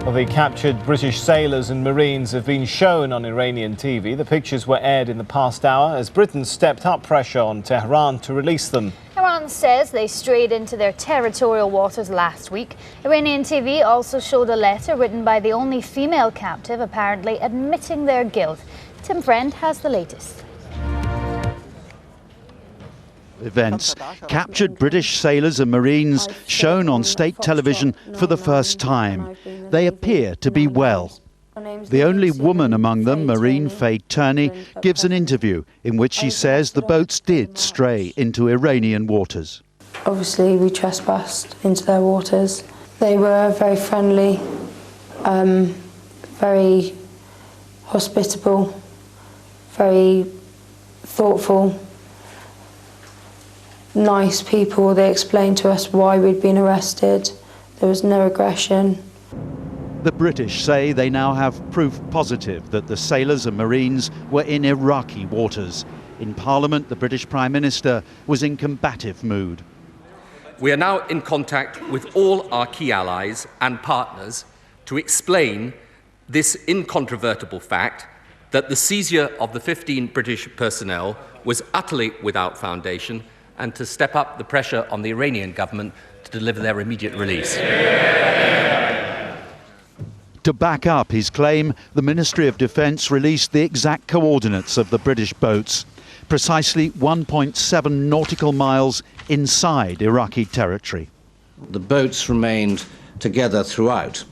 Well, the captured British sailors and Marines have been shown on Iranian TV. The pictures were aired in the past hour as Britain stepped up pressure on Tehran to release them. Iran says they strayed into their territorial waters last week. Iranian TV also showed a letter written by the only female captive, apparently admitting their guilt. Tim Friend has the latest. Events. Captured British sailors and Marines shown on state television for the first time. They appear to be well. The only woman among them, Marine Faye Turney, gives an interview in which she says the boats did stray into Iranian waters. Obviously, we trespassed into their waters. They were very friendly, very hospitable, very thoughtful. Nice people. They explained to us why we'd been arrested. There was no aggression. The British say they now have proof positive that the sailors and Marines were in Iraqi waters. In Parliament, the British Prime Minister was in combative mood. We are now in contact with all our key allies and partners to explain this incontrovertible fact that the seizure of the 15 British personnel was utterly without foundation, and to step up the pressure on the Iranian government to deliver their immediate release. To back up his claim, the Ministry of Defence released the exact coordinates of the British boats, precisely 1.7 nautical miles inside Iraqi territory. The boats remained together throughout.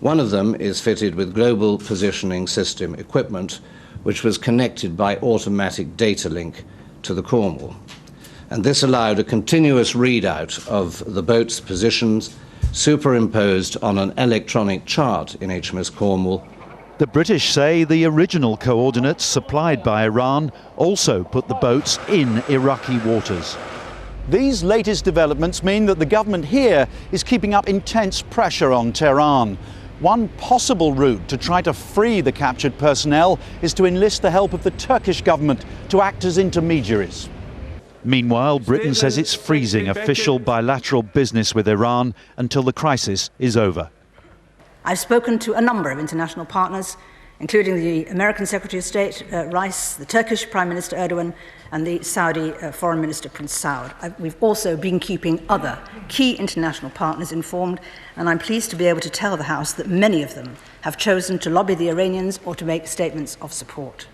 One of them is fitted with global positioning system equipment, which was connected by automatic data link to the Cornwall. And this allowed a continuous readout of the boat's positions superimposed on an electronic chart in HMS Cornwall. The British say the original coordinates supplied by Iran also put the boats in Iraqi waters. These latest developments mean that the government here is keeping up intense pressure on Tehran. One possible route to try to free the captured personnel is to enlist the help of the Turkish government to act as intermediaries. Meanwhile, Britain says it's freezing official bilateral business with Iran until the crisis is over. I've spoken to a number of international partners, including the American Secretary of State, Rice, the Turkish Prime Minister Erdogan, and the Saudi Foreign Minister Prince Saud. We've also been keeping other key international partners informed, and I'm pleased to be able to tell the House that many of them have chosen to lobby the Iranians or to make statements of support.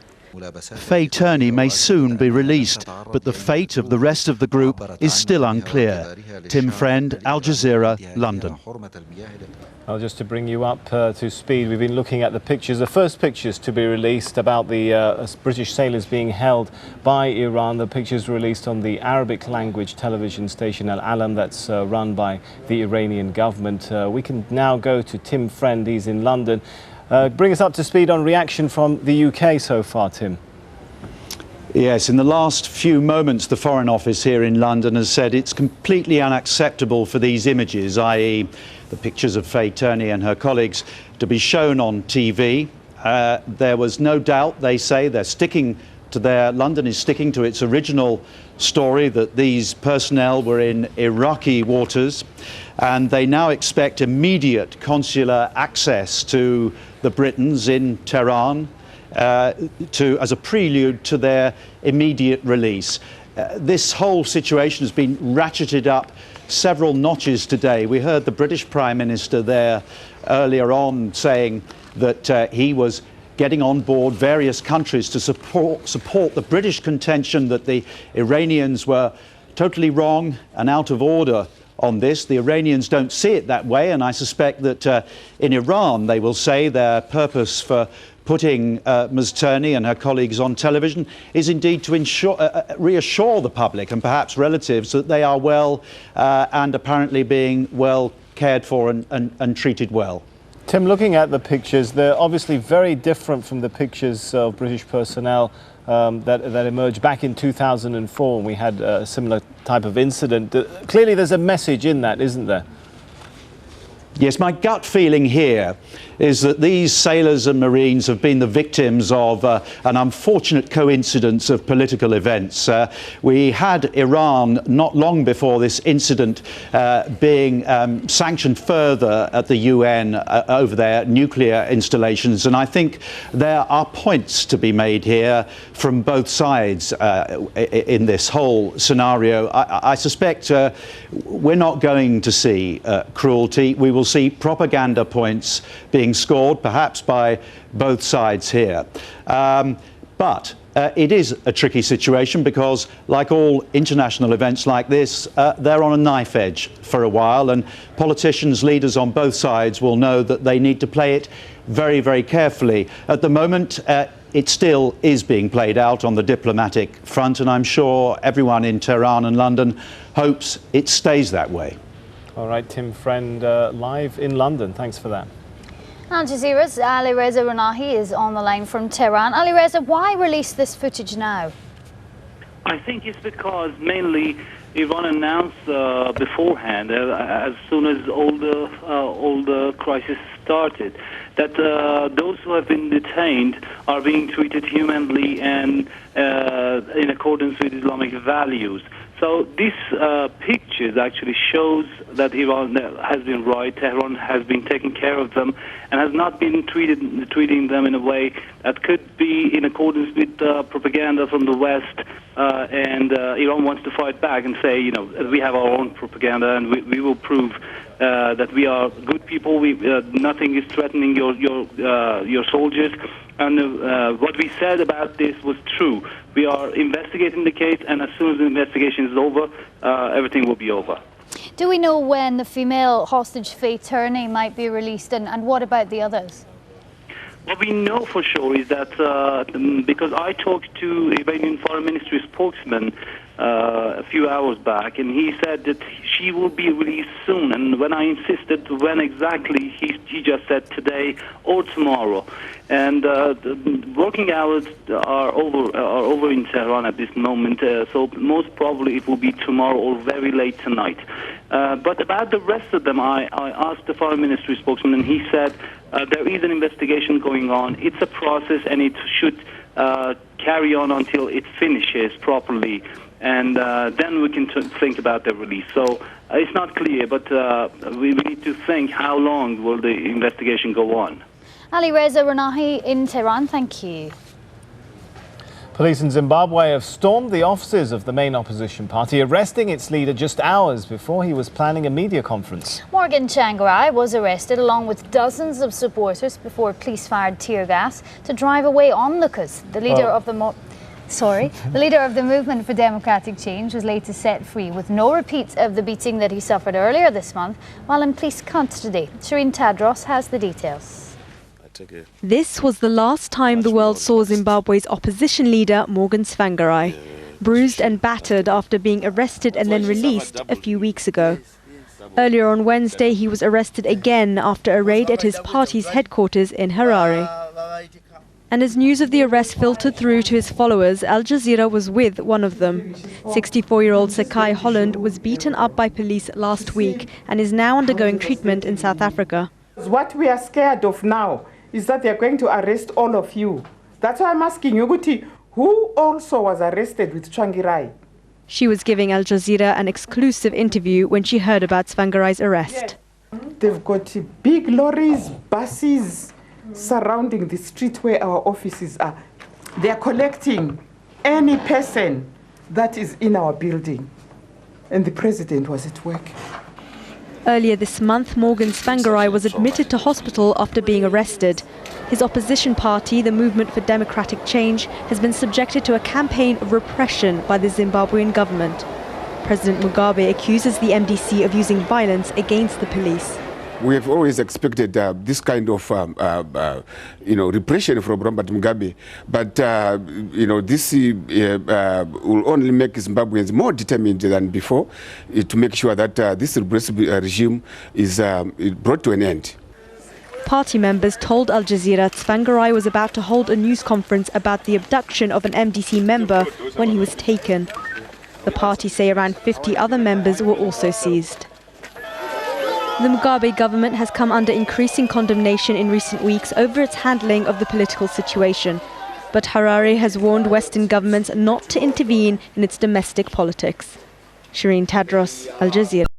Faye Turney may soon be released, but the fate of the rest of the group is still unclear. Tim Friend, Al Jazeera, London. Well, just to bring you up to speed, we've been looking at the pictures, the first pictures to be released about the British sailors being held by Iran. The pictures released on the Arabic language television station Al-Alam that's run by the Iranian government. We can now go to Tim Friend, he's in London. Bring us up to speed on reaction from the UK so far, Tim. Yes, in the last few moments, the Foreign Office here in London has said it's completely unacceptable for these images, i.e. the pictures of Faye Turney and her colleagues, to be shown on TV. There was no doubt, they say, London is sticking to its original story that these personnel were in Iraqi waters, and they now expect immediate consular access to the Britons in Tehran as a prelude to their immediate release. This whole situation has been ratcheted up several notches today. We heard the British Prime Minister there earlier on saying that he was getting on board various countries to support the British contention that the Iranians were totally wrong and out of order on this. The Iranians don't see it that way, and I suspect that in Iran they will say their purpose for putting Ms. Turney and her colleagues on television is indeed to reassure the public and perhaps relatives that they are well and apparently being well cared for and treated well. Tim, looking at the pictures, they're obviously very different from the pictures of British personnel that emerged back in 2004 when we had a similar type of incident. Clearly there's a message in that, isn't there? Yes, my gut feeling here is that these sailors and marines have been the victims of an unfortunate coincidence of political events. We had Iran not long before this incident being sanctioned further at the UN over their nuclear installations, and I think there are points to be made here from both sides in this whole scenario. I suspect we're not going to see cruelty. We will see propaganda points being scored, perhaps by both sides here. But it is a tricky situation because, like all international events like this, they're on a knife edge for a while, and politicians, leaders on both sides will know that they need to play it very, very carefully. At the moment, it still is being played out on the diplomatic front, and I'm sure everyone in Tehran and London hopes it stays that way. All right, Tim Friend, live in London. Thanks for that. Al Jazeera's Ali Reza Ranahi is on the line from Tehran. Ali Reza, why release this footage now? I think it's because mainly Iran announced beforehand, as soon as all the crisis started, that those who have been detained are being treated humanly and in accordance with Islamic values. So this pictures actually shows that Iran has been right, Tehran has been taking care of them, and has not been treating them in a way that could be in accordance with propaganda from the West. And Iran wants to fight back and say, you know, we have our own propaganda, and we will prove that we are good people. Nothing is threatening your soldiers. And what we said about this was true. We are investigating the case, and as soon as the investigation is over, everything will be over. Do we know when the female hostage Faye Turney might be released, and what about the others? What we know for sure is that, because I talked to Iranian Foreign Ministry spokesman a few hours back, and he said that she will be released soon. And when I insisted when exactly, he just said today or tomorrow. And the working hours are over in Tehran at this moment, so most probably it will be tomorrow or very late tonight. But about the rest of them, I asked the Foreign Ministry spokesman, and he said there is an investigation going on. It's a process, and it should carry on until it finishes properly. And then we can think about the release. So it's not clear, but we need to think how long will the investigation go on. Ali Reza Ranahi in Tehran, thank you. Police in Zimbabwe have stormed the offices of the main opposition party, arresting its leader just hours before he was planning a media conference. Morgan Tsvangirai was arrested along with dozens of supporters before police fired tear gas to drive away onlookers. The leader of the leader of the Movement for Democratic Change was later set free with no repeats of the beating that he suffered earlier this month while in police custody. Shireen Tadros has the details. This was the last time the world saw Zimbabwe's opposition leader Morgan Tsvangirai, bruised and battered after being arrested and then released a few weeks ago. Earlier on Wednesday, he was arrested again after a raid at his party's headquarters in Harare. And as news of the arrest filtered through to his followers, Al Jazeera was with one of them. 64-year-old Sakai Holland was beaten up by police last week and is now undergoing treatment in South Africa. What we are scared of now is that they are going to arrest all of you. That's why I'm asking you, Guti, who also was arrested with Tsvangirai? She was giving Al Jazeera an exclusive interview when she heard about Tsvangirai's arrest. They've got big lorries, buses surrounding the street where our offices are. They are collecting any person that is in our building. And the president was at work. Earlier this month, Morgan Tsvangirai was admitted to hospital after being arrested. His opposition party, the Movement for Democratic Change, has been subjected to a campaign of repression by the Zimbabwean government. President Mugabe accuses the MDC of using violence against the police. We have always expected this kind of, repression from Robert Mugabe, but this will only make Zimbabweans more determined than before to make sure that this repressive regime is brought to an end. Party members told Al Jazeera Tsvangirai was about to hold a news conference about the abduction of an MDC member when he was taken. The party say around 50 other members were also seized. The Mugabe government has come under increasing condemnation in recent weeks over its handling of the political situation. But Harare has warned Western governments not to intervene in its domestic politics. Shireen Tadros, Al Jazeera.